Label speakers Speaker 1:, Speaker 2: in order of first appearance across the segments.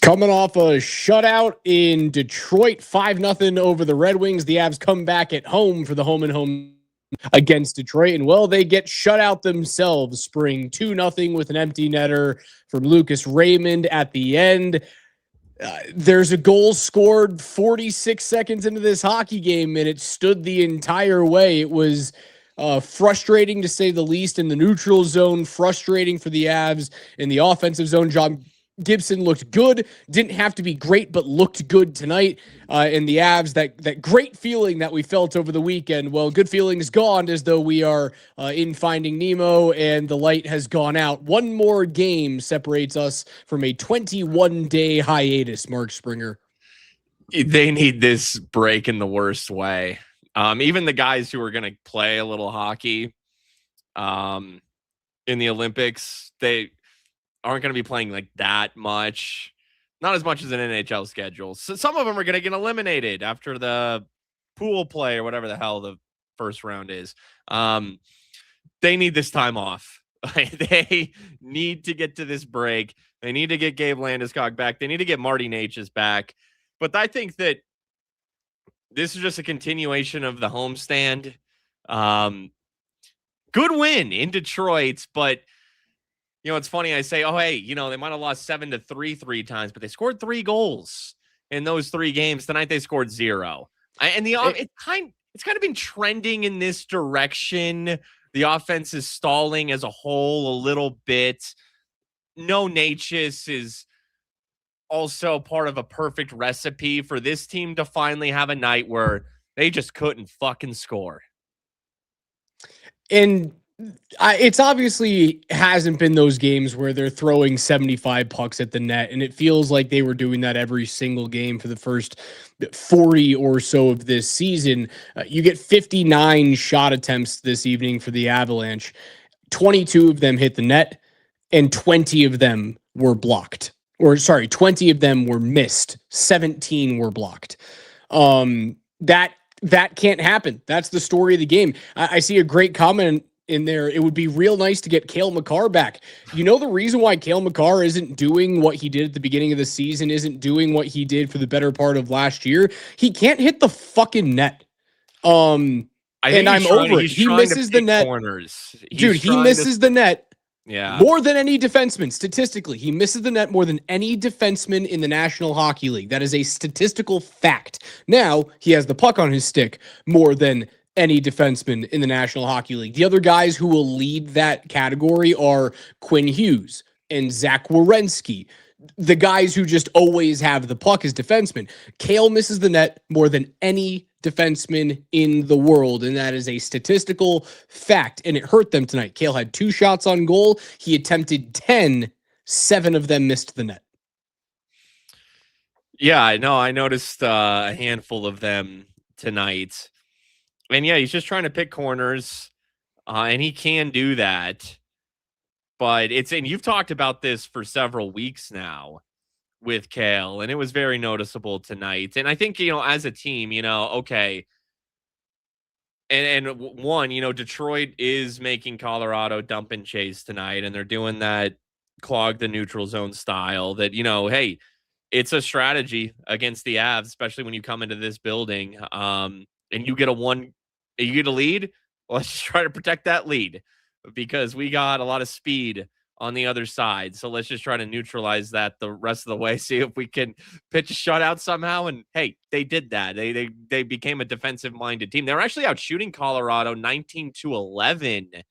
Speaker 1: Coming off a shutout in Detroit, 5-0 over the Red Wings. The Avs come back at home for the home and home against Detroit. And, well, they get shut out themselves, Spring 2-0 with an empty netter from Lucas Raymond at the end. There's a goal scored 46 seconds into this hockey game, and it stood the entire way. It was frustrating, to say the least, in the neutral zone, frustrating for the Avs in the offensive zone. John Gibson looked good, didn't have to be great, but looked good tonight. And the Avs, that great feeling that we felt over the weekend, well, good feeling is gone, as though we are in Finding Nemo and the light has gone out. One more game separates us from a 21-day hiatus, Mark Springer.
Speaker 2: They need this break in the worst way. Even the guys who are going to play a little hockey in the Olympics, they aren't going to be playing like that much. Not as much as an NHL schedule. So some of them are going to get eliminated after the pool play or whatever the hell the first round is. They need this time off. They need to get to this break. They need to get Gabe Landeskog back. They need to get Marty Necas back. But I think that this is just a continuation of the homestand. Good win in Detroit, but you know, it's funny. I say, oh, hey, you know, they might have lost 7-3 three times, but they scored 3 goals in those 3 games. Tonight they scored 0. And it's kind of been trending in this direction. The offense is stalling as a whole a little bit. No, Necas is also part of a perfect recipe for this team to finally have a night where they just couldn't fucking score.
Speaker 1: And it's obviously hasn't been those games where they're throwing 75 pucks at the net, and it feels like they were doing that every single game for the first 40 or so of this season. You get 59 shot attempts this evening for the Avalanche. 22 of them hit the net, and 20 of them were blocked. 20 of them were missed. 17 were blocked. That can't happen. That's the story of the game. I see a great comment in there. It would be real nice to get Cale Makar back. You know, the reason why Cale Makar isn't doing what he did at the beginning of the season, isn't doing what he did for the better part of last year, he can't hit the fucking net. I'm over it. He misses the net.
Speaker 2: Corners.
Speaker 1: Dude, he misses the net.
Speaker 2: Yeah.
Speaker 1: More than any defenseman, statistically. He misses the net more than any defenseman in the National Hockey League. That is a statistical fact. Now, he has the puck on his stick more than any defenseman in the National Hockey League. The other guys who will lead that category are Quinn Hughes and Zach Werenski. The guys who just always have the puck as defensemen. Cale misses the net more than any defenseman in the world, and that is a statistical fact, and it hurt them tonight. Cale had 2 shots on goal. He attempted 10. 7 of them missed the net.
Speaker 2: Yeah, I know. I noticed a handful of them tonight. And yeah, he's just trying to pick corners, and he can do that. But and you've talked about this for several weeks now with Cale, and it was very noticeable tonight. And I think, you know, as a team, you know, okay. And one, you know, Detroit is making Colorado dump and chase tonight, and they're doing that clog the neutral zone style that, you know, hey, it's a strategy against the Avs, especially when you come into this building. And you get a lead. Well, let's just try to protect that lead because we got a lot of speed on the other side. So let's just try to neutralize that the rest of the way. See if we can pitch a shutout somehow. And hey, they did that. They became a defensive minded team. They were actually out shooting Colorado 19-11.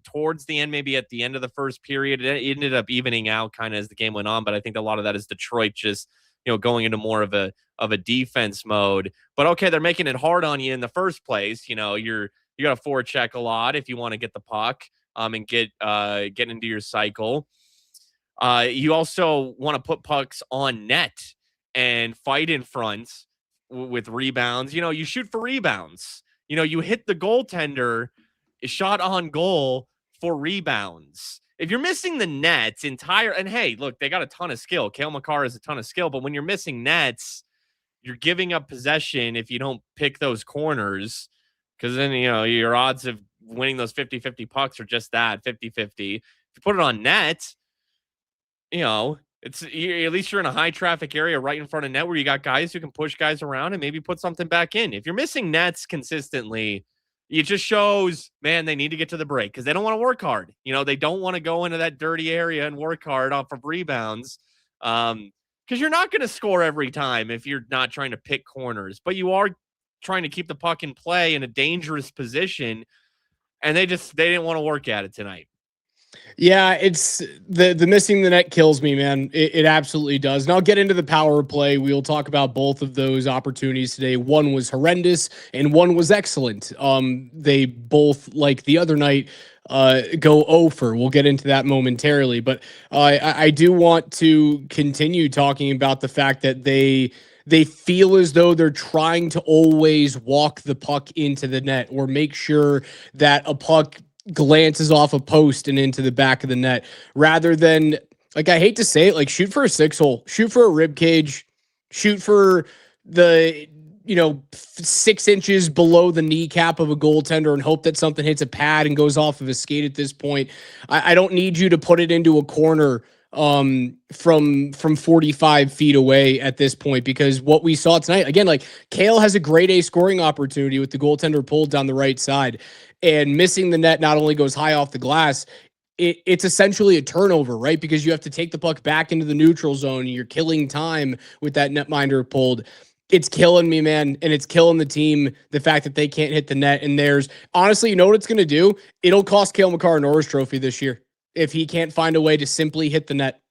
Speaker 2: Towards the end, maybe at the end of the first period, it ended up evening out kind of as the game went on. But I think a lot of that is Detroit just, you know, going into more of a defense mode. But okay, they're making it hard on you in the first place. You know, you got to forecheck a lot if you want to get the puck and get into your cycle. You also want to put pucks on net and fight in front with rebounds. You know, you shoot for rebounds. You know, you hit the goaltender shot on goal for rebounds. If you're missing the nets and hey, look, they got a ton of skill. Cale Makar has a ton of skill, but when you're missing nets, you're giving up possession if you don't pick those corners, because then, you know, your odds of winning those 50-50 pucks are just that, 50-50. If you put it on net, you know, At least you're in a high traffic area right in front of net where you got guys who can push guys around and maybe put something back in. If you're missing nets consistently, it just shows, man, they need to get to the break because they don't want to work hard. They don't want to go into that dirty area and work hard off of rebounds. Because you're not going to score every time if you're not trying to pick corners, but you are trying to keep the puck in play in a dangerous position. And they didn't want to work at it tonight.
Speaker 1: Yeah, it's the missing the net kills me, man. It absolutely does. And I'll get into the power play. We'll talk about both of those opportunities today. One was horrendous and one was excellent. They both, like the other night, go over. We'll get into that momentarily, but I do want to continue talking about the fact that they feel as though they're trying to always walk the puck into the net or make sure that a puck glances off a post and into the back of the net rather than, like, I hate to say it, like, shoot for a 6-hole, shoot for a rib cage, shoot for the 6 inches below the kneecap of a goaltender and hope that something hits a pad and goes off of a skate at this point. I don't need you to put it into a corner from 45 feet away at this point, because what we saw tonight, again, like, Cale has a grade A scoring opportunity with the goaltender pulled down the right side, and missing the net not only goes high off the glass, it's essentially a turnover, right? Because you have to take the puck back into the neutral zone and you're killing time with that netminder pulled. It's killing me, man. And it's killing the team, the fact that they can't hit the net. And there's, honestly, you know what it's going to do? It'll cost Cale Makar a Norris Trophy this year if he can't find a way to simply hit the net.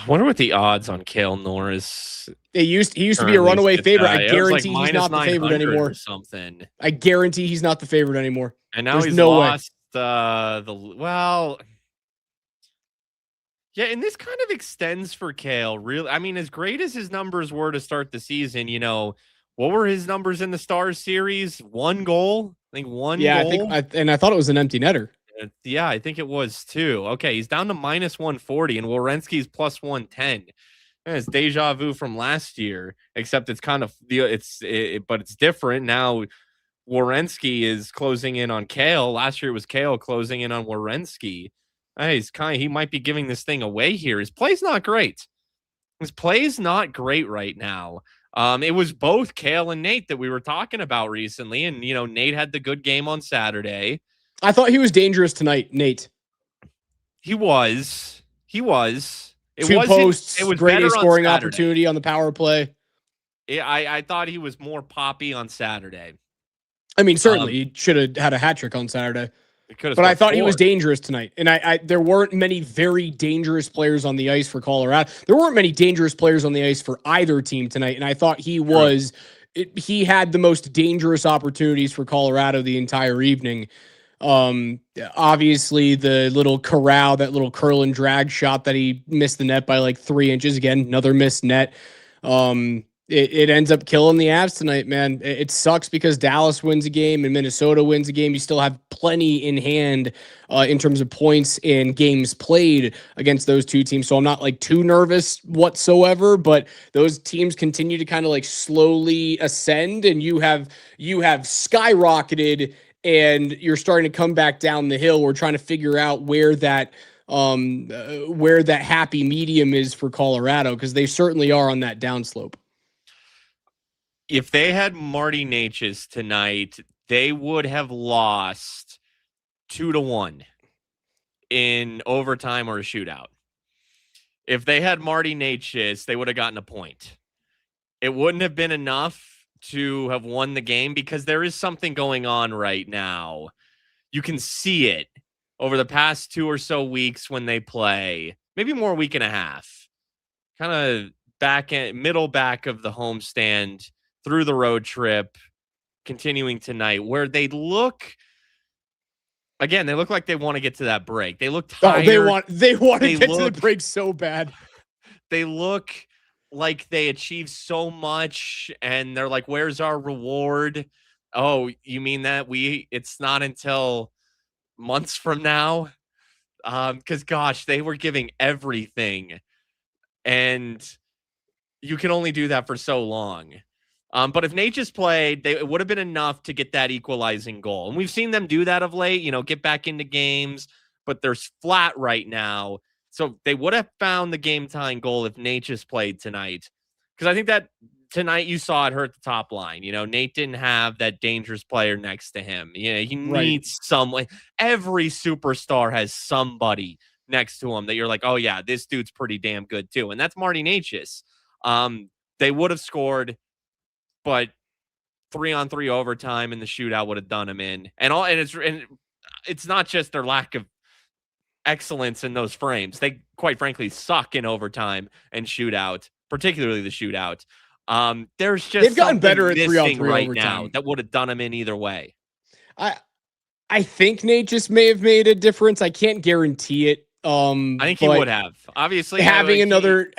Speaker 2: I wonder what the odds on Cale Norris.
Speaker 1: He used to be a runaway favorite. I guarantee he's not the favorite anymore.
Speaker 2: Or something.
Speaker 1: I guarantee he's not the favorite anymore.
Speaker 2: And now he's lost well. Yeah, and this kind of extends for Cale. Really, I mean, as great as his numbers were to start the season, what were his numbers in the Stars series? 1 goal, I think one.
Speaker 1: Yeah,
Speaker 2: goal.
Speaker 1: I thought it was an empty netter.
Speaker 2: Yeah, I think it was too. Okay, he's down to minus 140, and Werenski's plus 110. And it's deja vu from last year, except it's kind of but it's different now. Werenski is closing in on Cale. Last year it was Cale closing in on Werenski. He might be giving this thing away here. His play's not great. His play's not great right now. It was both Cale and Nate that we were talking about recently, and Nate had the good game on Saturday.
Speaker 1: I thought he was dangerous tonight, Nate.
Speaker 2: He was.
Speaker 1: Two posts. It was great scoring opportunity on the power play.
Speaker 2: I thought he was more poppy on Saturday.
Speaker 1: I mean, certainly he should have had a hat trick on Saturday. But I thought he was dangerous tonight. And there weren't many very dangerous players on the ice for Colorado. There weren't many dangerous players on the ice for either team tonight. And I thought he had the most dangerous opportunities for Colorado the entire evening. Obviously the little corral, that little curl and drag shot that he missed the net by like 3 inches. Again, another missed net. It ends up killing the Avs tonight, man. It sucks because Dallas wins a game and Minnesota wins a game. You still have plenty in hand in terms of points and games played against those two teams. So I'm not like too nervous whatsoever, but those teams continue to kind of like slowly ascend, and you have skyrocketed and you're starting to come back down the hill. We're trying to figure out where that happy medium is for Colorado, because they certainly are on that downslope.
Speaker 2: If they had Marty Necas tonight, they would have lost 2-1 in overtime or a shootout. If they had Marty Necas, they would have gotten a point. It wouldn't have been enough to have won the game, because there is something going on right now. You can see it over the past 2 or so weeks when they play, maybe more, a week and a half, kind of middle back of the homestand through the road trip, continuing tonight, where they look like they want to get to that break. They look tired.
Speaker 1: They want to get to the break so bad.
Speaker 2: They look like they achieved so much, and they're like, where's our reward? Oh, you mean that it's not until months from now? Because gosh, they were giving everything, and you can only do that for so long. But if Nate just played, it would have been enough to get that equalizing goal. And we've seen them do that of late, get back into games, but they're flat right now. So they would have found the game tying goal if Nate just played tonight. Because I think that tonight you saw it hurt the top line. Nate didn't have that dangerous player next to him. He
Speaker 1: Right.
Speaker 2: needs someone. Every superstar has somebody next to him that you're like, oh yeah, this dude's pretty damn good too. And that's Marty Necas. They would have scored, but 3-on-3 overtime and the shootout would have done him in. And it's not just their lack of excellence in those frames. They quite frankly suck in overtime and shootout, particularly the shootout. There's just
Speaker 1: they've gotten better at 3-on-3
Speaker 2: right
Speaker 1: overtime
Speaker 2: now that would have done them in either way.
Speaker 1: I think Nate just may have made a difference. I can't guarantee it.
Speaker 2: I think he would have. Obviously,
Speaker 1: having another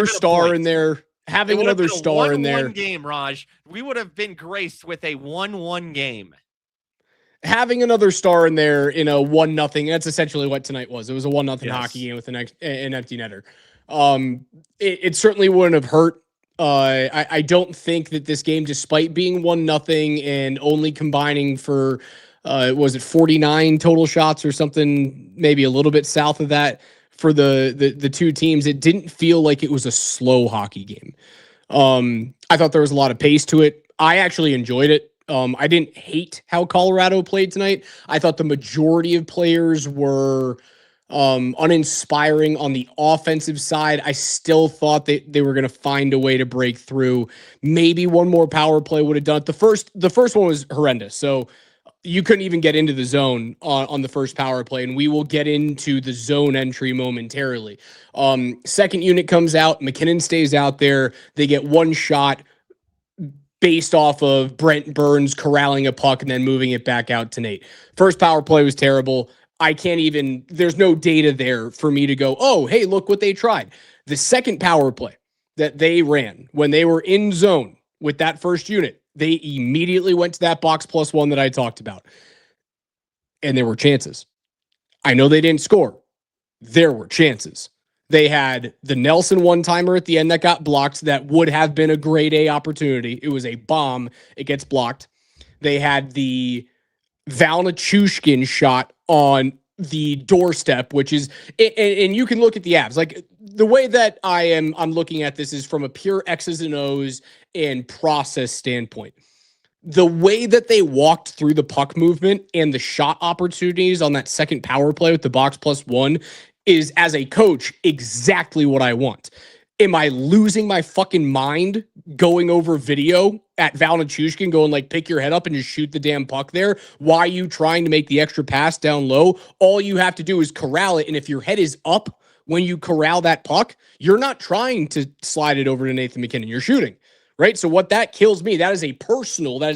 Speaker 1: star in there. Having another star in there.
Speaker 2: Game, Raj. We would have been graced with a 1-1 game.
Speaker 1: Having another star in there in a 1-0, that's essentially what tonight was. It was a 1-0 hockey game with an empty netter. It certainly wouldn't have hurt. I don't think that this game, despite being 1-0 and only combining for, was it 49 total shots or something, maybe a little bit south of that for the two teams, it didn't feel like it was a slow hockey game. I thought there was a lot of pace to it. I actually enjoyed it. I didn't hate how Colorado played tonight. I thought the majority of players were uninspiring on the offensive side. I still thought that they were going to find a way to break through. Maybe one more power play would have done it. The first one was horrendous. So you couldn't even get into the zone on the first power play, and we will get into the zone entry momentarily. Second unit comes out. McKinnon stays out there. They get one shot based off of Brent Burns corralling a puck and then moving it back out to Nate. First power play was terrible. There's no data there for me to go, oh, hey, look what they tried. The second power play that they ran when they were in zone with that first unit, they immediately went to that box plus one that I talked about. And there were chances. I know they didn't score. There were chances. They had the Nelson one-timer at the end that got blocked that would have been a grade A opportunity. It was a bomb. It gets blocked. They had the Valnichushkin shot on the doorstep, which is, and you can look at the Avs. Like, the way that I'm looking at this is from a pure X's and O's and process standpoint. The way that they walked through the puck movement and the shot opportunities on that second power play with the box plus one is, as a coach, exactly what I want. Am I losing my fucking mind going over video at Valnichushkin going like, pick your head up and just shoot the damn puck there? Why are you trying to make the extra pass down low? All you have to do is corral it. And if your head is up when you corral that puck, you're not trying to slide it over to Nathan McKinnon. You're shooting. Right? So what that kills me, that is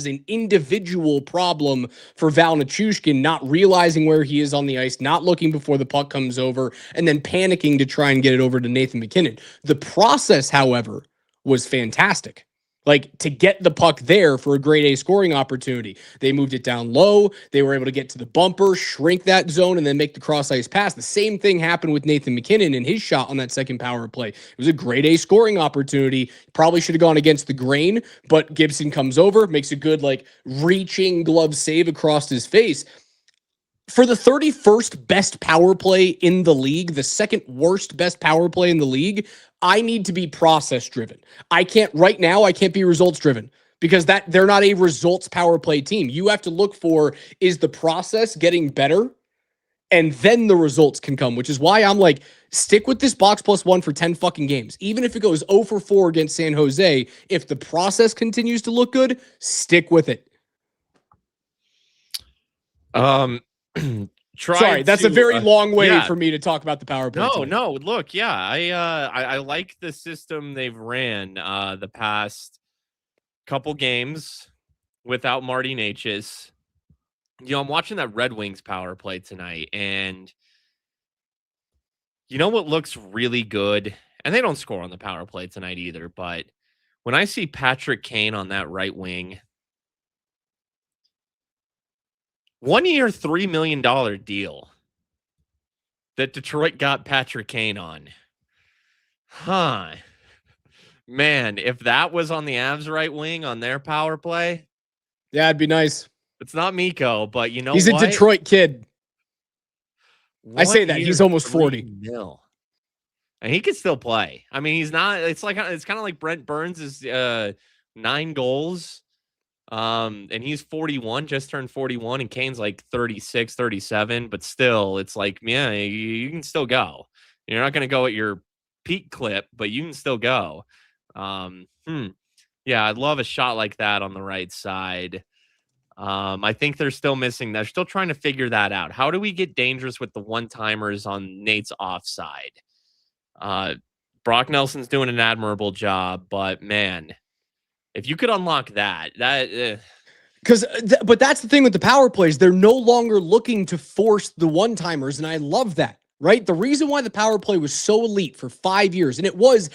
Speaker 1: an individual problem for Valnichushkin, not realizing where he is on the ice, not looking before the puck comes over, and then panicking to try and get it over to Nathan McKinnon. The process, however, was fantastic. Like, to get the puck there for a grade A scoring opportunity. They moved it down low. They were able to get to the bumper, shrink that zone, and then make the cross-ice pass. The same thing happened with Nathan McKinnon and his shot on that second power play. It was a grade A scoring opportunity. Probably should have gone against the grain, but Gibson comes over, makes a good, like, reaching glove save across his face. For the 31st best power play in the league, the second worst best power play in the league, I need to be process driven. I can't be results driven because they're not a results power play team. You have to look for, is the process getting better? And then the results can come, which is why I'm like, stick with this box plus one for 10 fucking games. Even if it goes 0 for 4 against San Jose, if the process continues to look good, stick with it. Sorry, that's a very long way for me to talk about the power play.
Speaker 2: No. Look, yeah, I like the system they've ran the past couple games without Marty Necas. I'm watching that Red Wings power play tonight, and you know what looks really good? And they don't score on the power play tonight either, but when I see Patrick Kane on that right wing, 1 year, $3 million deal that Detroit got Patrick Kane on. Man, if that was on the Avs right wing on their power play.
Speaker 1: Yeah, it'd be nice.
Speaker 2: It's not Mikko, but you know
Speaker 1: he's
Speaker 2: what?
Speaker 1: a Detroit kid. I say that. He's almost 40.
Speaker 2: Mil. And he can still play. I mean, he's not. It's kind of like Brent Burns is 9 goals. And he's 41, just turned 41, and Kane's like 36, 37. But still, it's like, yeah, you can still go. You're not going to go at your peak clip, but you can still go. Yeah, I'd love a shot like that on the right side. I think they're still missing. They're still trying to figure that out. How do we get dangerous with the one-timers on Nate's offside? Brock Nelson's doing an admirable job, but man, if you could unlock that.
Speaker 1: But that's the thing with the power plays. They're no longer looking to force the one-timers, and I love that. Right? The reason why the power play was so elite for 5 years, and it was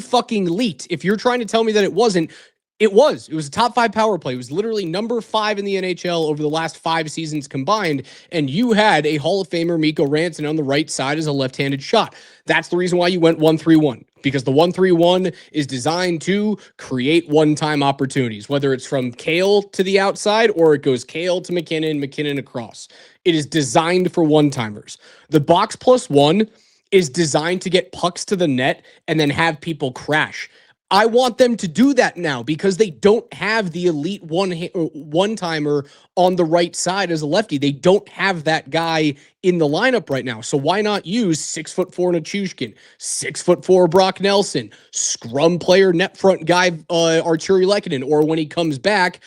Speaker 1: fucking elite. If you're trying to tell me that it wasn't, it was. It was a top 5 power play. It was literally number 5 in the NHL over the last 5 seasons combined. And you had a Hall of Famer, Mikko Rantanen, on the right side as a left-handed shot. That's the reason why you went 1-3-1, because the 1-3-1 is designed to create one-time opportunities, whether it's from Cale to the outside or it goes Cale to McKinnon, McKinnon across. It is designed for one-timers. The box plus one is designed to get pucks to the net and then have people crash. I want them to do that now because they don't have the elite one-timer on the right side as a lefty. They don't have that guy in the lineup right now. So why not use 6'4" Nichushkin, 6'4" Brock Nelson, scrum player, net front guy, Arturi Lehkonen, or when he comes back,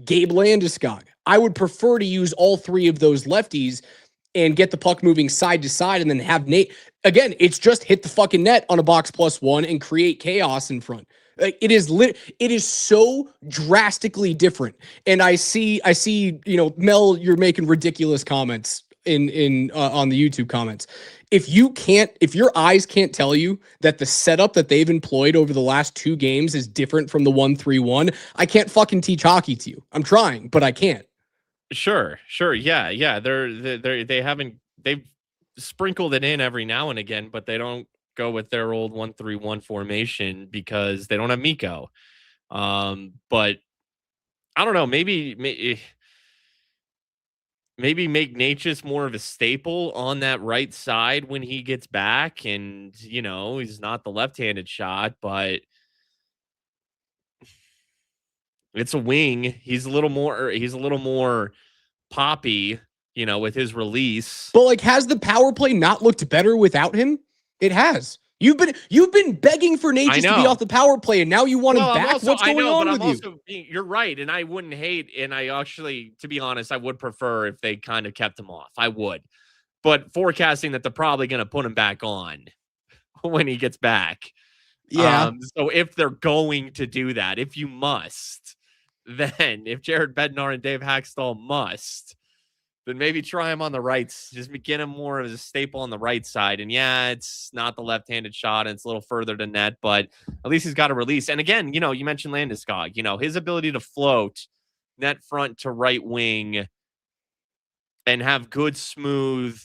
Speaker 1: Gabe Landeskog. I would prefer to use all 3 of those lefties and get the puck moving side to side and then have Nate. Again, it's just hit the fucking net on a box plus one and create chaos in front. Like, it is so drastically different. And I see, Mel, you're making ridiculous comments in on the YouTube comments. If your eyes can't tell you that the setup that they've employed over the last 2 games is different from the 1-3-1, I can't fucking teach hockey to you. I'm trying, but I can't.
Speaker 2: Sure. Yeah. They've sprinkled it in every now and again, but they don't go with their old 1-3-1 formation because they don't have Mikko. But I don't know, maybe make Natchez more of a staple on that right side when he gets back, and he's not the left-handed shot, but it's a wing. He's a little more poppy, with his release.
Speaker 1: But like, has the power play not looked better without him? It has. You've been begging for Natchez to be off the power play, and now you want him back. What's going on with you?
Speaker 2: You're right, and I wouldn't hate. And I actually, to be honest, I would prefer if they kind of kept him off. I would, but forecasting that they're probably going to put him back on when he gets back.
Speaker 1: Yeah.
Speaker 2: So if they're going to do that, if you must, then if Jared Bednar and Dave Hackstall must, then maybe try him on the right. Just get him more of a staple on the right side. And yeah, it's not the left-handed shot, and it's a little further to net, but at least he's got a release. And again, you mentioned Landeskog, his ability to float net front to right wing and have good, smooth,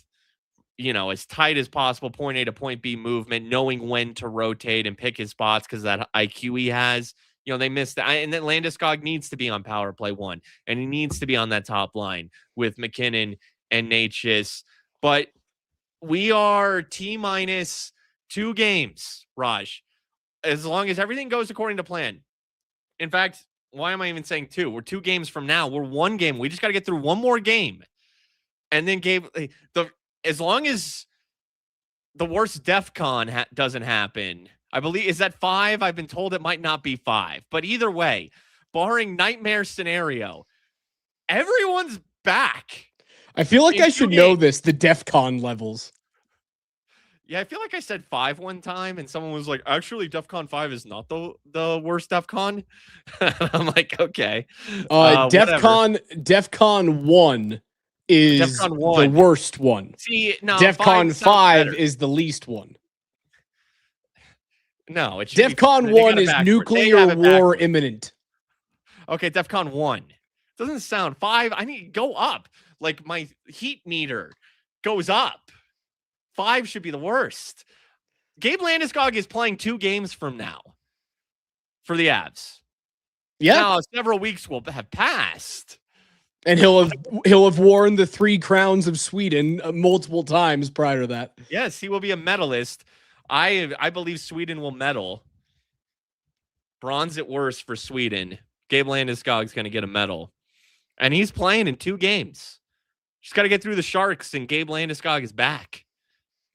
Speaker 2: as tight as possible, point A to point B movement, knowing when to rotate and pick his spots because that IQ he has. They missed that. And then Landeskog needs to be on power play 1, and he needs to be on that top line with McKinnon and Natchez. But we are T-minus 2 games, Raj, as long as everything goes according to plan. In fact, why am I even saying 2? We're 2 games from now. We're 1 game. We just got to get through 1 more game. And then as long as the worst DEF CON doesn't happen, I believe, is that 5? I've been told it might not be 5. But either way, barring nightmare scenario, everyone's back.
Speaker 1: I feel like I should know this, the DEF CON levels.
Speaker 2: Yeah, I feel like I said 5 one time, and someone was like, actually, DEF CON 5 is not the worst DEF CON. I'm like, okay.
Speaker 1: DEF CON 1 is the worst one.
Speaker 2: See, no,
Speaker 1: DEF CON 5 is the least one.
Speaker 2: No, it
Speaker 1: DEF CON 1 is nuclear war imminent.
Speaker 2: Okay, DEF CON 1 doesn't sound 5. I need to go up. Like, my heat meter goes up. 5 should be the worst. Gabe Landeskog is playing 2 games from now for the Avs.
Speaker 1: Yeah,
Speaker 2: now several weeks will have passed,
Speaker 1: and he'll have worn the 3 crowns of Sweden multiple times prior to that.
Speaker 2: Yes, he will be a medalist. I believe Sweden will medal. Bronze at worst for Sweden. Gabe Landeskog's going to get a medal. And he's playing in 2 games. Just got to get through the Sharks, and Gabe Landeskog is back.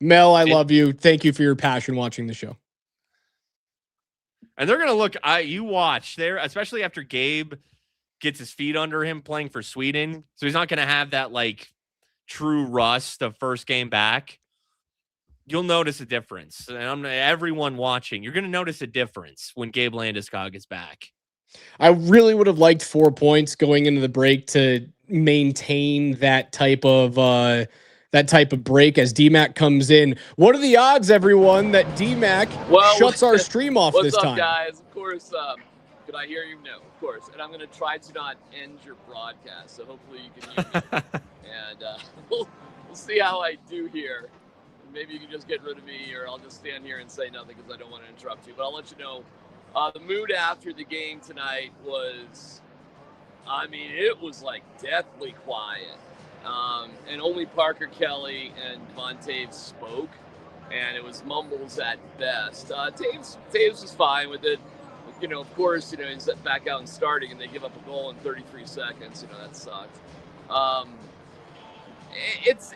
Speaker 1: Mel, I love you. Thank you for your passion watching the show.
Speaker 2: And they're going to look, you watch there, especially after Gabe gets his feet under him playing for Sweden. So he's not going to have that like true rust of first game back. You'll notice a difference. And everyone watching, you're going to notice a difference when Gabe Landeskog is back.
Speaker 1: I really would have liked 4 points going into the break to maintain that type of break as DMAC comes in. What are the odds, everyone, that DMAC shuts our stream off this time?
Speaker 3: What's up, guys? Of course, could I hear you? No, of course. And I'm going to try to not end your broadcast, so hopefully you can hear me. And we'll see how I do here. Maybe you can just get rid of me, or I'll just stand here and say nothing because I don't want to interrupt you. But I'll let you know. The mood after the game tonight was, it was like deathly quiet. And only Parker Kelly and Montaves spoke, and it was mumbles at best. Taves was fine with it. Of course, he's back out and starting, and they give up a goal in 33 seconds. That sucked. It's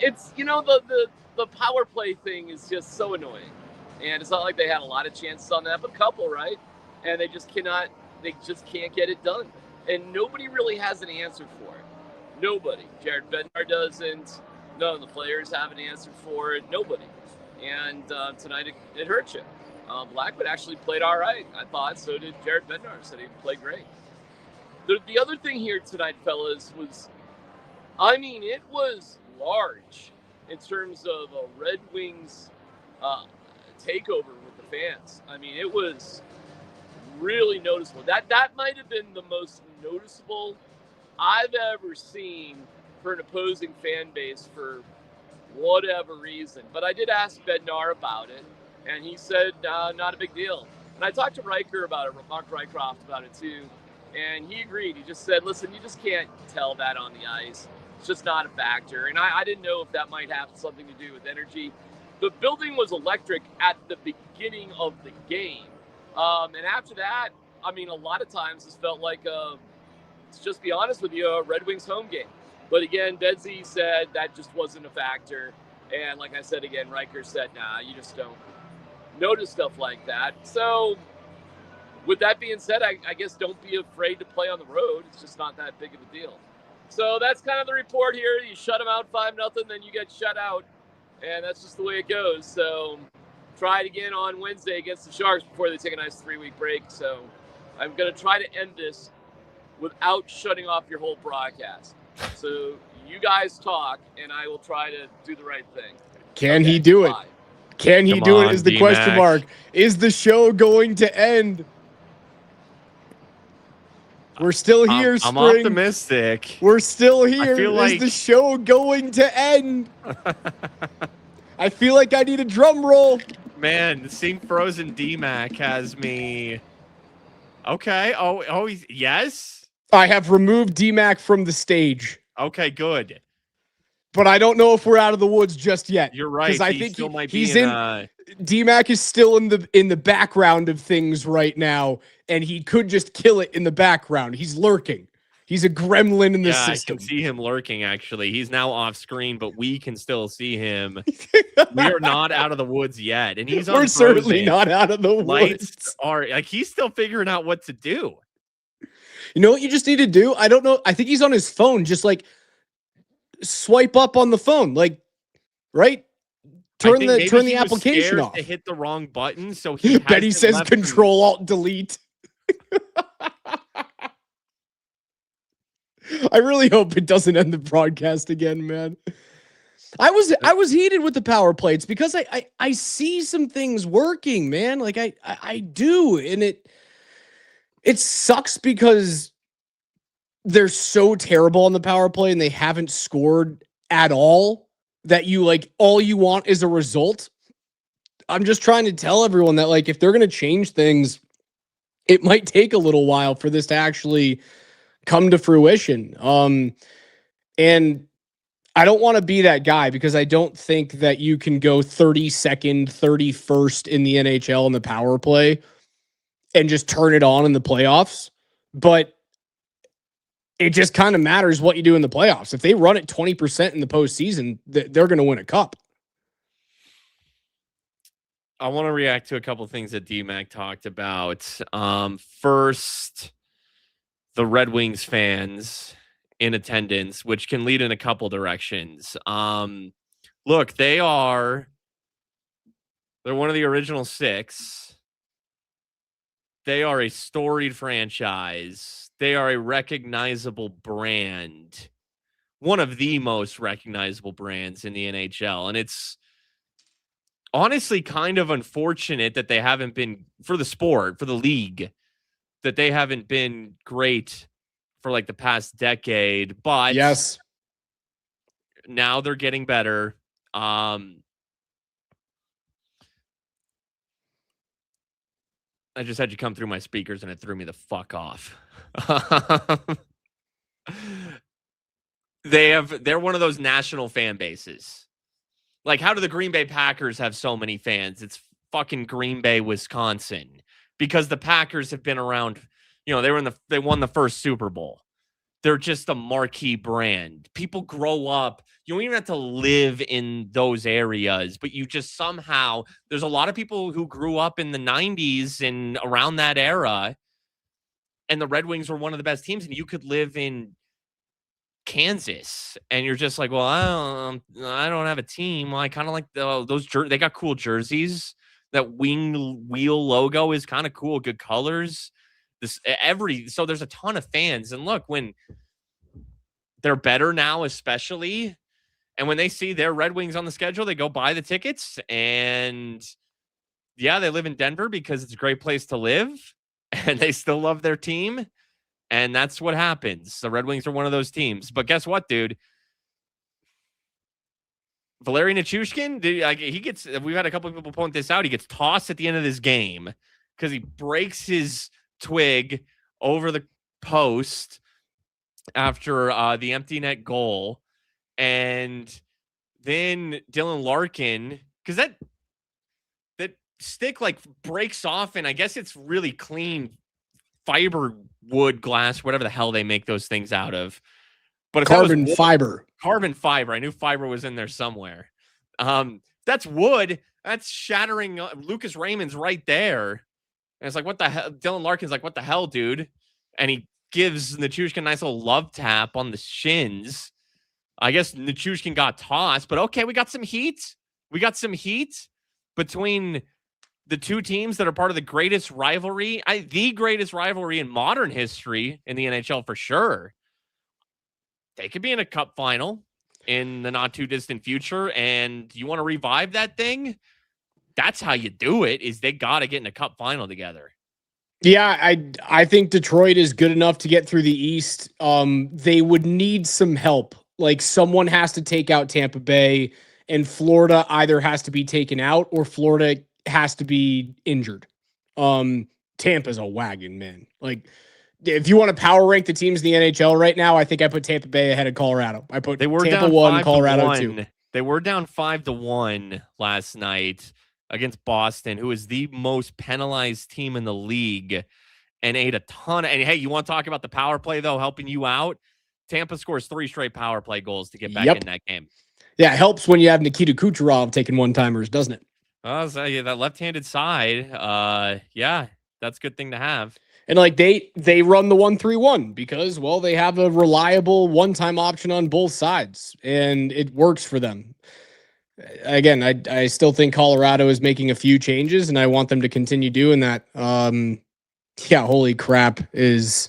Speaker 3: the power play thing is just so annoying, and it's not like they had a lot of chances on that, but a couple, right? And they just can't get it done, and nobody really has an answer for it. Nobody. Jared Bednar doesn't. None of the players have an answer for it. Nobody. And tonight it hurt you. Blackwood actually played all right, I thought. So did Jared Bednar. Said he played great. The other thing here tonight, fellas, was, it was large in terms of a Red Wings takeover with the fans. It was really noticeable. That might have been the most noticeable I've ever seen for an opposing fan base for whatever reason. But I did ask Bednar about it, and he said not a big deal. And I talked to Riker about it, Mark Rycroft about it too, and he agreed. He just said, listen, you just can't tell that on the ice. It's just not a factor. And I didn't know if that might have something to do with energy. The building was electric at the beginning of the game. And after that, a lot of times this felt like let's just be honest with you, a Red Wings home game. But again, Bedsy said that just wasn't a factor. And like I said again, Riker said, nah, you just don't notice stuff like that. So with that being said, I guess don't be afraid to play on the road. It's just not that big of a deal. So that's kind of the report here. You shut them out 5-0, then you get shut out. And that's just the way it goes. So try it again on Wednesday against the Sharks before they take a nice 3-week break. So I'm going to try to end this without shutting off your whole broadcast. So you guys talk, and I will try to do the right thing.
Speaker 1: Can he do it? Can he do it is the question mark. Is the show going to end? We're still here, Spring.
Speaker 2: I'm optimistic.
Speaker 1: We're still here.
Speaker 2: I feel like...
Speaker 1: Is the show going to end? I feel like I need a drum roll.
Speaker 2: Man, seeing Frozen DMAC has me... Okay. Oh, yes?
Speaker 1: I have removed DMAC from the stage.
Speaker 2: Okay, good.
Speaker 1: But I don't know if we're out of the woods just yet.
Speaker 2: You're right.
Speaker 1: Because I think he's
Speaker 2: in.
Speaker 1: DMAC is still in the background of things right now, and he could just kill it in the background. He's lurking. He's a gremlin in the system.
Speaker 2: I can see him lurking, actually. He's now off screen, but we can still see him. We are not out of the woods yet. And he's on
Speaker 1: We're certainly not out of the
Speaker 2: Lights
Speaker 1: woods.
Speaker 2: He's still figuring out what to do.
Speaker 1: You know what you just need to do? I don't know. I think he's on his phone. Just like swipe up on the phone. Like, right? Turn the application off.
Speaker 2: To hit the wrong button, so he
Speaker 1: bet he says Control Alt Delete. I really hope it doesn't end the broadcast again, man. I was heated with the power play. It's because I see some things working, man. Like I do, and it sucks because they're so terrible on the power play and they haven't scored at all that all you want is a result. I'm just trying to tell everyone that if they're going to change things, it might take a little while for this to actually come to fruition. And I don't want to be that guy because I don't think that you can go 32nd, 31st in the NHL in the power play and just turn it on in the playoffs. But it just kind of matters what you do in the playoffs. If they run it 20% in the postseason, they're going to win a cup.
Speaker 2: I want to react to a couple things that DMAC talked about. First, the Red Wings fans in attendance, which can lead in a couple directions. Look, they're one of the original six. They are a storied franchise. They are a recognizable brand. One of the most recognizable brands in the NHL. And it's honestly kind of unfortunate that they haven't been, for the sport, for the league, that they haven't been great for like the past decade. But
Speaker 1: yes,
Speaker 2: now they're getting better. I just had you come through my speakers and it threw me the fuck off. They're one of those national fan bases. Like, how do the Green Bay Packers have so many fans? It's fucking Green Bay, Wisconsin, because the Packers have been around. You know, they won the first Super Bowl. They're just a marquee brand. People grow up. You don't even have to live in those areas, but you just somehow, there's a lot of people who grew up in the 90s and around that era, and the Red Wings were one of the best teams, and you could live in Kansas and you're just like, well, I don't have a team. Well, I kind of like those they got cool jerseys. That wheel logo is kind of cool, good colors. So there's a ton of fans, and look, when they're better now, especially, and when they see their Red Wings on the schedule, they go buy the tickets. And yeah, they live in Denver because it's a great place to live, and they still love their team. And that's what happens. The Red Wings are one of those teams. But guess what, dude? Valeri Nichushkin, we've had a couple of people point this out. He gets tossed at the end of this game because he breaks his twig over the post after the empty net goal. And then Dylan Larkin, because that stick like breaks off, and I guess it's really clean fiber wood glass, whatever the hell they make those things out of. But
Speaker 1: carbon fiber.
Speaker 2: I knew fiber was in there somewhere. That's wood. That's shattering. Lucas Raymond's right there. And it's like, what the hell? Dylan Larkin's like, what the hell, dude? And he gives Nichushkin a nice little love tap on the shins. I guess Nichushkin got tossed, but okay, we got some heat. Between the two teams that are part of the greatest rivalry, the greatest rivalry in modern history in the NHL for sure. They could be in a cup final in the not too distant future. And you want to revive that thing? That's how you do it, is they got to get in a cup final together.
Speaker 1: Yeah, I think Detroit is good enough to get through the East. They would need some help. Like, someone has to take out Tampa Bay, and Florida either has to be taken out or Florida has to be injured. Tampa's a wagon, man. Like, if you want to power rank the teams in the NHL right now, I think I put Tampa Bay ahead of Colorado. I put Tampa
Speaker 2: down
Speaker 1: 1, Colorado 2.
Speaker 2: They were down 5-1 last night against Boston, who is the most penalized team in the league and ate a ton. And hey, you want to talk about the power play, though, helping you out? Tampa scores 3 straight power play goals to get back in that game. Yeah,
Speaker 1: it helps when you have Nikita Kucherov taking one-timers, doesn't it?
Speaker 2: So yeah, that left-handed side, yeah, that's a good thing to have.
Speaker 1: And like they run the 1-3-1 because, well, they have a reliable one-time option on both sides, and it works for them. Again, I still think Colorado is making a few changes, and I want them to continue doing that. Yeah, holy crap, is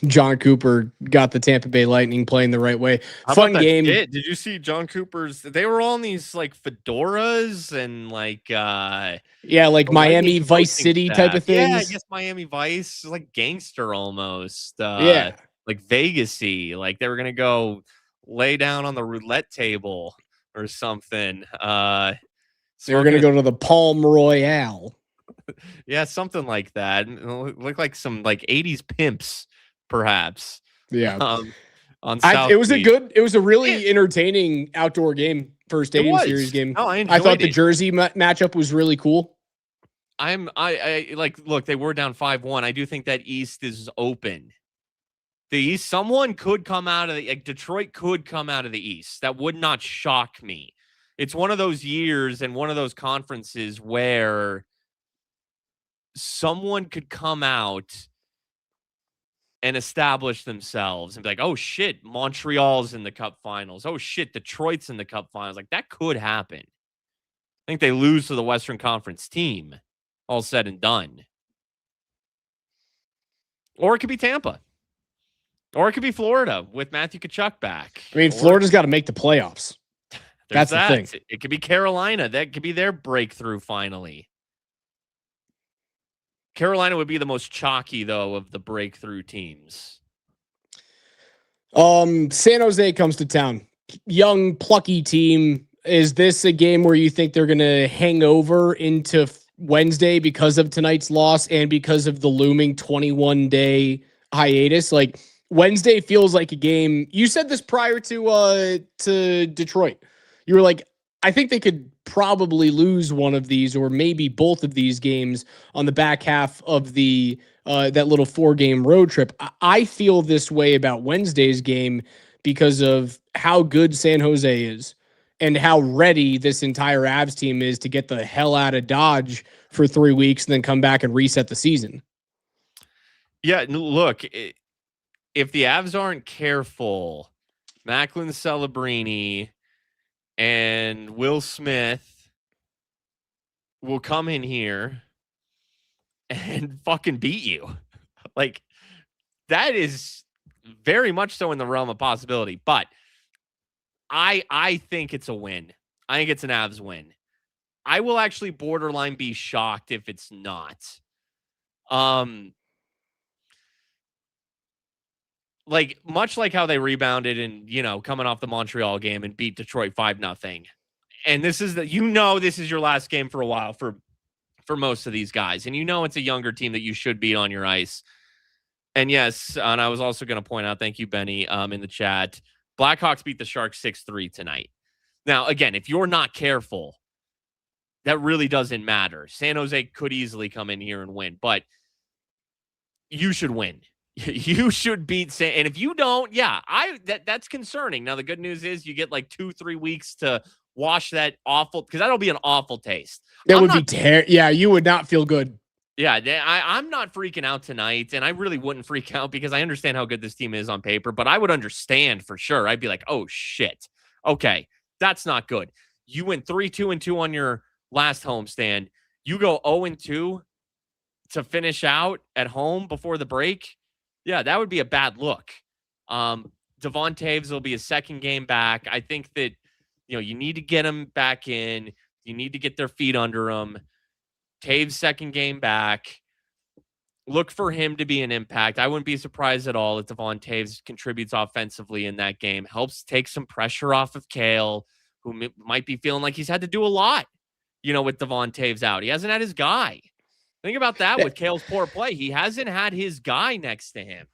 Speaker 1: John Cooper got the Tampa Bay Lightning playing the right way. Fun game.
Speaker 2: Did you see John Cooper's? They were all in these like fedoras and like
Speaker 1: like Miami Vice City type of things.
Speaker 2: Yeah, I guess Miami Vice, like gangster almost. Like Vegas-y. Like they were gonna go lay down on the roulette table or something.
Speaker 1: They were gonna go to the Palm Royale.
Speaker 2: Yeah, something like that. Look like some like 80s pimps, perhaps.
Speaker 1: Yeah.
Speaker 2: on South
Speaker 1: It was
Speaker 2: Beach.
Speaker 1: it was a really entertaining outdoor game for a Stadium Series game.
Speaker 2: Oh, I
Speaker 1: thought the Jersey matchup was really cool.
Speaker 2: I like, look, they were down 5-1. I do think that East is open. The East, someone could come out of Detroit could come out of the East. That would not shock me. It's one of those years and one of those conferences where someone could come out and establish themselves and be like, oh shit, Montreal's in the Cup Finals. Oh shit, Detroit's in the Cup Finals. Like, that could happen. I think they lose to the Western Conference team, all said and done. Or it could be Tampa. Or it could be Florida with Matthew Tkachuk back.
Speaker 1: I mean, Florida's got to make the playoffs. That's the thing.
Speaker 2: It could be Carolina. That could be their breakthrough finally. Carolina would be the most chalky, though, of the breakthrough teams.
Speaker 1: San Jose comes to town. Young, plucky team. Is this a game where you think they're going to hang over into Wednesday because of tonight's loss and because of the looming 21-day hiatus? Like, Wednesday feels like a game. You said this prior to Detroit. You were like, I think they could probably lose one of these or maybe both of these games on the back half of the that little 4-game road trip. I feel this way about Wednesday's game because of how good San Jose is and how ready this entire Avs team is to get the hell out of Dodge for 3 weeks and then come back and reset the season.
Speaker 2: Yeah, look, if the Avs aren't careful, Macklin Celebrini and Will Smith will come in here and fucking beat you. Like, that is very much so in the realm of possibility. But I think it's a win. I think it's an Avs win. I will actually borderline be shocked if it's not. Like, much like how they rebounded and, coming off the Montreal game and beat Detroit 5-0. And this is this is your last game for a while for most of these guys. And it's a younger team that you should beat on your ice. And yes, and I was also going to point out, thank you, Benny, in the chat, Blackhawks beat the Sharks 6-3 tonight. Now, again, if you're not careful, that really doesn't matter. San Jose could easily come in here and win, but you should win. You should beat San. And if you don't, that's concerning. Now, the good news is you get like 2-3 weeks to wash that awful, because that'll be an awful taste.
Speaker 1: That would be terrible. Yeah, you would not feel good.
Speaker 2: Yeah, I'm not freaking out tonight, and I really wouldn't freak out because I understand how good this team is on paper, but I would understand for sure. I'd be like, oh, shit. Okay, that's not good. You went 3-2-2 on your last homestand. You go 0-2 to finish out at home before the break. Yeah, that would be a bad look. Devon Toews will be his second game back. I think that, you need to get him back in. You need to get their feet under him. Toews' second game back. Look for him to be an impact. I wouldn't be surprised at all if Devon Toews contributes offensively in that game. Helps take some pressure off of Cale, who might be feeling like he's had to do a lot, with Devon Toews out. He hasn't had his guy. Think about that with Cale's poor play. He hasn't had his guy next to him.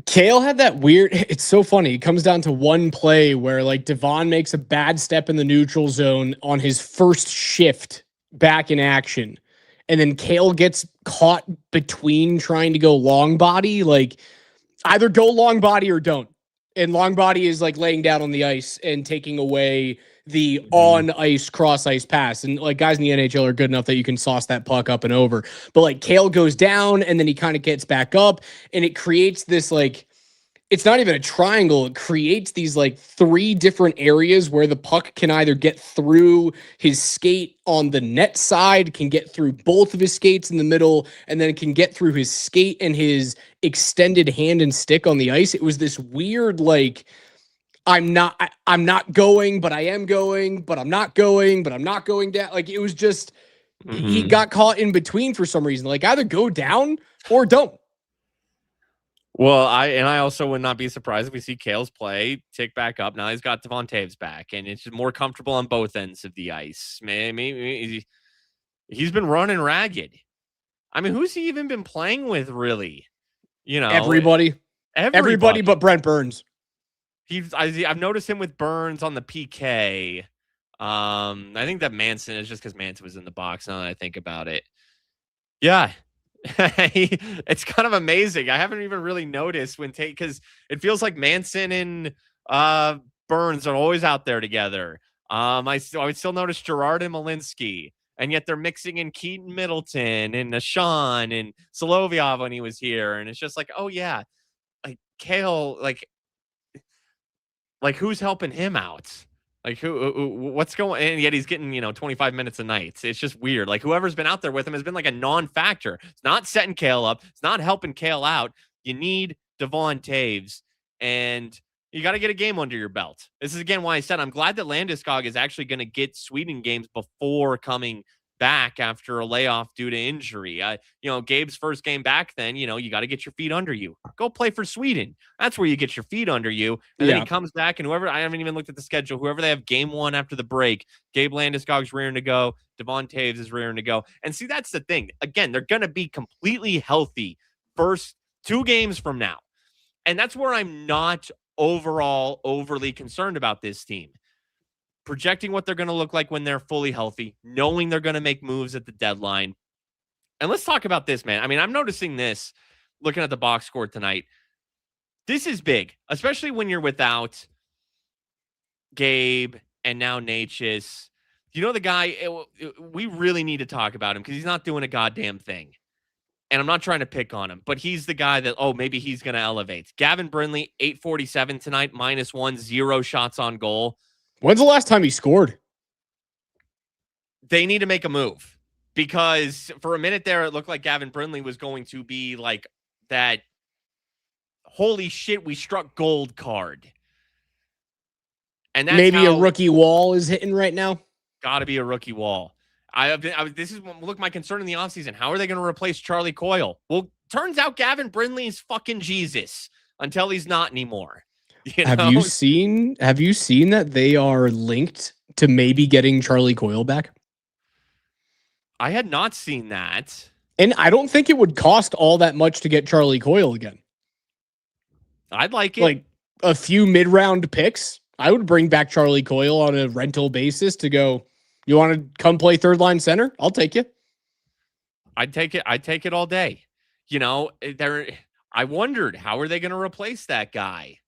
Speaker 1: Cale had that weird, it's so funny. It comes down to one play where like Devon makes a bad step in the neutral zone on his first shift back in action. And then Cale gets caught between trying to go long body, like either go long body or don't. And long body is like laying down on the ice and taking away the on ice cross ice pass. And like guys in the NHL are good enough that you can sauce that puck up and over. But like Cale goes down and then he kind of gets back up and it creates this like, it's not even a triangle. It creates these like 3 different areas where the puck can either get through his skate on the net side, can get through both of his skates in the middle, and then it can get through his skate and his extended hand and stick on the ice. It was this weird, like, I'm not going, but I am going, but I'm not going, but I'm not going down. Like, it was just, he got caught in between for some reason. Like, either go down or don't.
Speaker 2: Well, I also would not be surprised if we see Cale's play tick back up. Now he's got Devon Toews back, and it's just more comfortable on both ends of the ice. Maybe he's been running ragged. I mean, who's he even been playing with, really?
Speaker 1: Everybody but Brent Burns.
Speaker 2: I've noticed him with Burns on the PK. I think that Manson is just because Manson was in the box. Now that I think about it, yeah, it's kind of amazing. I haven't even really noticed because it feels like Manson and Burns are always out there together. I would still notice Gerard and Malinsky, and yet they're mixing in Keaton Middleton and Sean and Solovyov when he was here, and it's just like, oh yeah, like Cale, like who's helping him out? Like what's going? And yet he's getting 25 minutes a night. It's just weird. Like whoever's been out there with him has been like a non-factor. It's not setting Cale up. It's not helping Cale out. You need Devon Taves, and you got to get a game under your belt. This is again why I said I'm glad that Landeskog is actually going to get Sweden games before coming back after a layoff due to injury. Gabe's first game back, then you got to get your feet under you. Go play for Sweden. That's where you get your feet under you. And then he comes back, and whoever, I haven't even looked at the schedule, whoever they have game one after the break, Gabe Landeskog's rearing to go, Devon Taves is rearing to go. And see, that's the thing. Again, they're going to be completely healthy first 2 games from now. And that's where I'm not overall overly concerned about this team. Projecting what they're going to look like when they're fully healthy, knowing they're going to make moves at the deadline. And let's talk about this, man. I mean, I'm noticing this looking at the box score tonight. This is big, especially when you're without Gabe and now Natchez. The guy, we really need to talk about him because he's not doing a goddamn thing. And I'm not trying to pick on him, but he's the guy that, maybe he's going to elevate. Gavin Brindley, 847 tonight, -1, 0 shots on goal.
Speaker 1: When's the last time he scored?
Speaker 2: They need to make a move because for a minute there, it looked like Gavin Brindley was going to be like that. Holy shit, we struck gold card. And that's
Speaker 1: maybe a rookie wall is hitting right now.
Speaker 2: Got to be a rookie wall. This is my concern in the offseason. How are they going to replace Charlie Coyle? Well, turns out Gavin Brindley is fucking Jesus until he's not anymore.
Speaker 1: Have you seen that they are linked to maybe getting Charlie Coyle back?
Speaker 2: I had not seen that.
Speaker 1: And I don't think it would cost all that much to get Charlie Coyle again.
Speaker 2: I'd like it.
Speaker 1: Like a few mid-round picks. I would bring back Charlie Coyle on a rental basis to go, you want to come play third line center? I'll take you.
Speaker 2: I'd take it all day. I wondered, how are they going to replace that guy?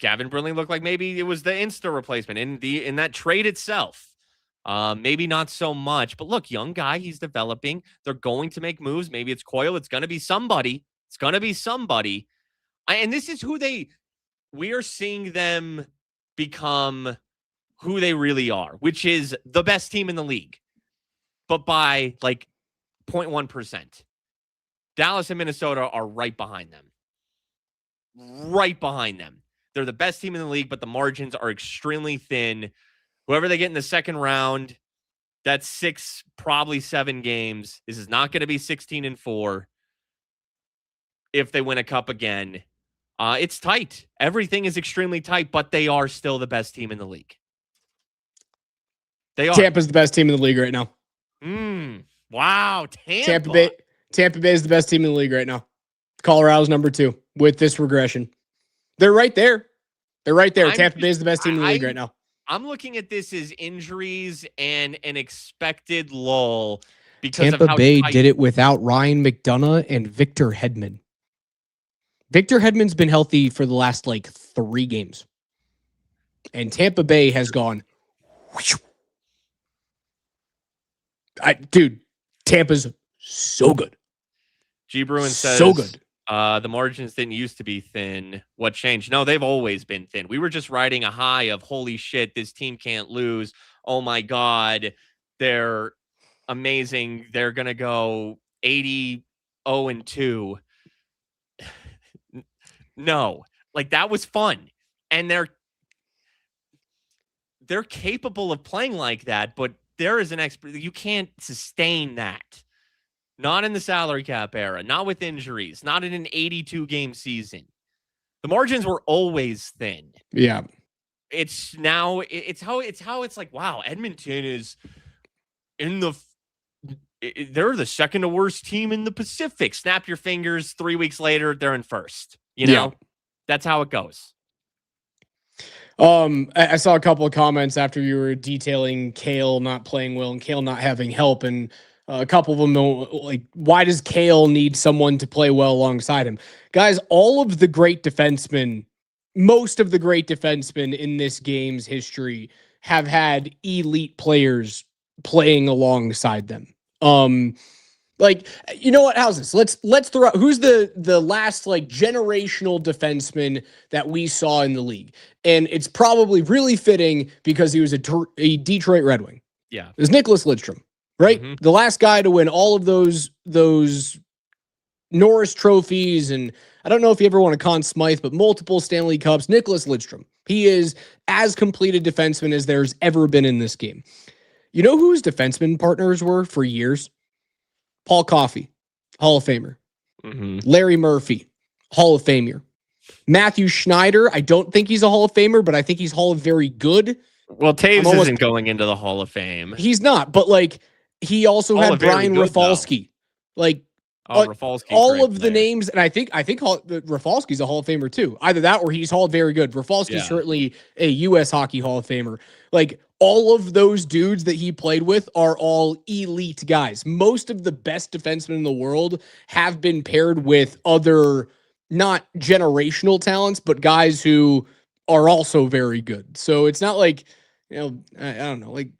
Speaker 2: Gavin Brindley looked like maybe it was the insta replacement in that trade itself. Maybe not so much, but look, young guy, he's developing. They're going to make moves. Maybe it's Coyle. It's going to be somebody. And this is we are seeing them become who they really are, which is the best team in the league, but by like 0.1%. Dallas and Minnesota are right behind them. They're the best team in the league, but the margins are extremely thin. Whoever they get in the second round, that's 6, probably 7 games. This is not going to be 16-4 if they win a cup again. It's tight. Everything is extremely tight, but they are still the best team in the league. They are.
Speaker 1: Tampa's the best team in the league right now.
Speaker 2: Wow,
Speaker 1: Tampa Bay is the best team in the league right now. Colorado's number 2 with this regression. They're right there. Tampa Bay is the best team in the league right now.
Speaker 2: I'm looking at this as injuries and an expected lull because
Speaker 1: Tampa Bay did it without Ryan McDonough and Victor Hedman. Victor Hedman's been healthy for the last 3 games. And Tampa Bay has gone. Tampa's so good.
Speaker 2: G. Bruin says
Speaker 1: so good.
Speaker 2: The margins didn't used to be thin. What changed? No, they've always been thin. We were just riding a high of holy shit, this team can't lose. Oh my God, they're amazing. They're gonna go 80-0-2. No, that was fun, and they're capable of playing like that, but there is an you can't sustain that. Not in the salary cap era, not with injuries, not in an 82-game season. The margins were always thin.
Speaker 1: Yeah.
Speaker 2: It's like, wow, Edmonton is they're the second to worst team in the Pacific. Snap your fingers, 3 weeks later, they're in first. Yeah. That's how it goes.
Speaker 1: I saw a couple of comments after you were detailing Cale not playing well and Cale not having help, and a couple of them like, why does Cale need someone to play well alongside him? Guys, all of the great defensemen, most of the great defensemen in this game's history have had elite players playing alongside them. Like, you know what? How's this? Let's throw out who's the last like generational defenseman that we saw in the league, and it's probably really fitting because he was a Detroit Red Wing.
Speaker 2: Yeah,
Speaker 1: It was Nicholas Lidstrom, right?
Speaker 2: Mhm.
Speaker 1: The last guy to win all of those Norris trophies, and I don't know if you ever won a Conn Smythe, but multiple Stanley Cups. Nicholas Lidstrom. He is as complete a defenseman as there's ever been in this game. You know who his defenseman partners were for years? Paul Coffey, Hall of Famer.
Speaker 2: Mhm.
Speaker 1: Larry Murphy, Hall of Famer. Matthew Schneider, I don't think he's a Hall of Famer, but I think he's Hall of Very Good.
Speaker 2: Well, Taves isn't going into the Hall of Fame.
Speaker 1: He's not, but like he also had Brian Rafalski. Like
Speaker 2: Rafalski,
Speaker 1: all of the names, and I think Rafalski's a Hall of Famer too. Either that or he's Hall of Very Good. Rafalski's certainly a U.S. Hockey Hall of Famer. Like all of those dudes that he played with are all elite guys. Most of the best defensemen in the world have been paired with other not generational talents, but guys who are also very good. So it's not like, I don't know, like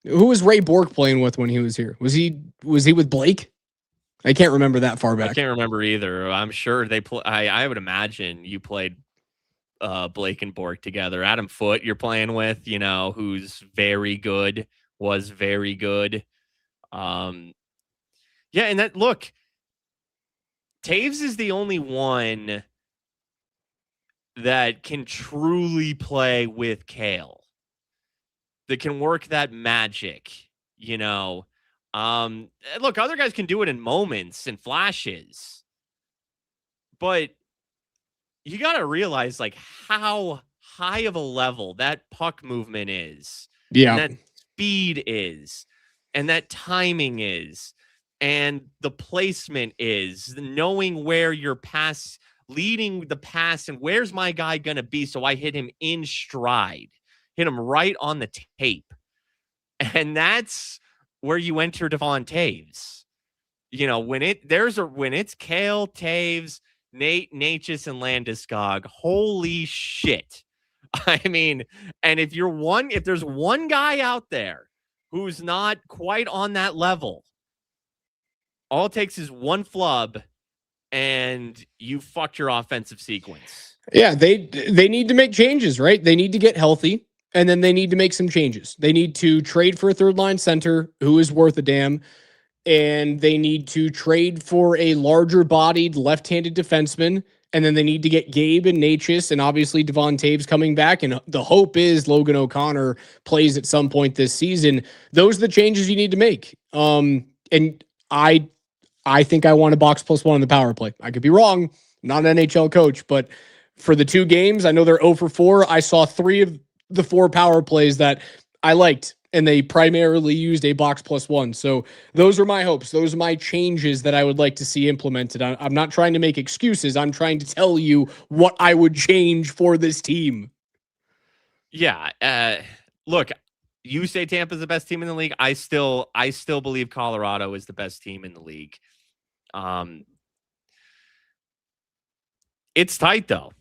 Speaker 1: who was Ray Bork playing with when he was here? Was he with Blake? I can't remember that far back.
Speaker 2: I can't remember either. I'm sure they play. I would imagine you played Blake and Bork together. Adam Foote you're playing with, who's very good, was very good. Yeah, and that look, Taves is the only one that can truly play with Cale, that can work that magic, Look, other guys can do it in moments and flashes, but you got to realize like how high of a level that puck movement is.
Speaker 1: Yeah.
Speaker 2: And that speed is, and that timing is, and the placement is, knowing where your pass, leading the pass, and where's my guy going to be. So I hit him in stride, hit him right on the tape. And that's where you enter Devon Taves. When it's Cale, Taves, Nate, Natchez, and Landeskog, holy shit. I mean, and if there's one guy out there who's not quite on that level, all it takes is one flub and you fucked your offensive sequence.
Speaker 1: Yeah, they need to make changes, right? They need to get healthy, and then they need to make some changes. They need to trade for a third line center who is worth a damn, and they need to trade for a larger bodied left-handed defenseman, and then they need to get Gabe and Natchez and obviously Devon Taves coming back, and the hope is Logan O'Connor plays at some point this season. Those are the changes you need to make. And I think I want a box +1 on the power play. I could be wrong. I'm not an NHL coach, but for the 2 games, I know they're 0 for 4. I saw 3 of the 4 power plays that I liked, and they primarily used a box +1. So those are my hopes. Those are my changes that I would like to see implemented. I'm not trying to make excuses. I'm trying to tell you what I would change for this team.
Speaker 2: Yeah. Look, you say Tampa's the best team in the league. I still believe Colorado is the best team in the league. It's tight though.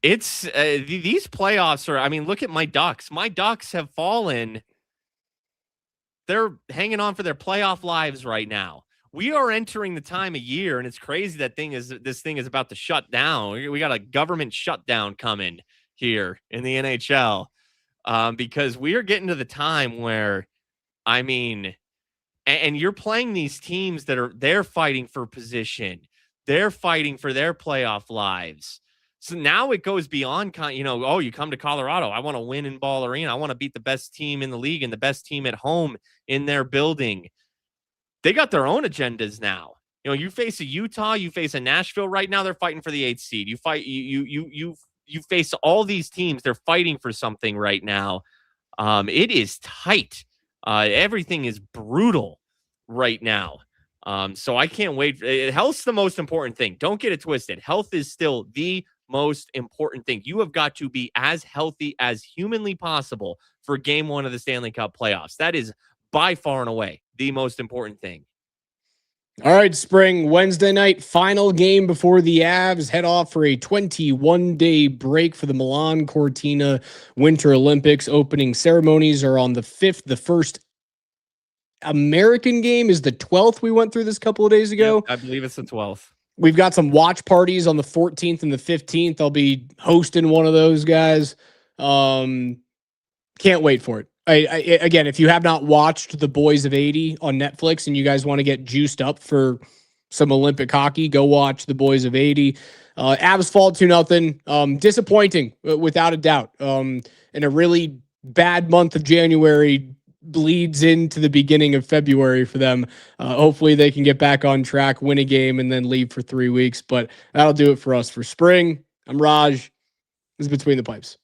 Speaker 2: It's these playoffs are. I mean, look at my Ducks. My Ducks have fallen. They're hanging on for their playoff lives right now. We are entering the time of year, and it's crazy that this thing is about to shut down. We got a government shutdown coming here in the NHL because we are getting to the time where, I mean, and you're playing these teams that they're fighting for position. They're fighting for their playoff lives. So now it goes beyond, you come to Colorado. I want to win in Ball Arena. I want to beat the best team in the league and the best team at home in their building. They got their own agendas now. You face a Utah, you face a Nashville right now. They're fighting for the 8th seed. You face all these teams. They're fighting for something right now. It is tight. Everything is brutal right now. So I can't wait. Health's the most important thing. Don't get it twisted. Health is still the most important thing. You have got to be as healthy as humanly possible for game 1 of the Stanley Cup playoffs. That is by far and away the most important thing.
Speaker 1: All right, Spring, Wednesday night, final game before the Avs head off for a 21-day break for the Milan Cortina Winter Olympics. Opening ceremonies are on the 5th. The first American game is the 12th. We went through this a couple of days ago.
Speaker 2: Yep, I believe it's the 12th.
Speaker 1: We've got some watch parties on the 14th and the 15th. I'll be hosting one of those guys. Can't wait for it. Again, if you have not watched The Boys of 80 on Netflix and you guys want to get juiced up for some Olympic hockey, go watch The Boys of 80. Avs fall 2-0. Disappointing, without a doubt. And a really bad month of January bleeds into the beginning of February for them. Hopefully they can get back on track, win a game, and then leave for 3 weeks. But that'll do it for us for spring. I'm Raj. This is Between the Pipes.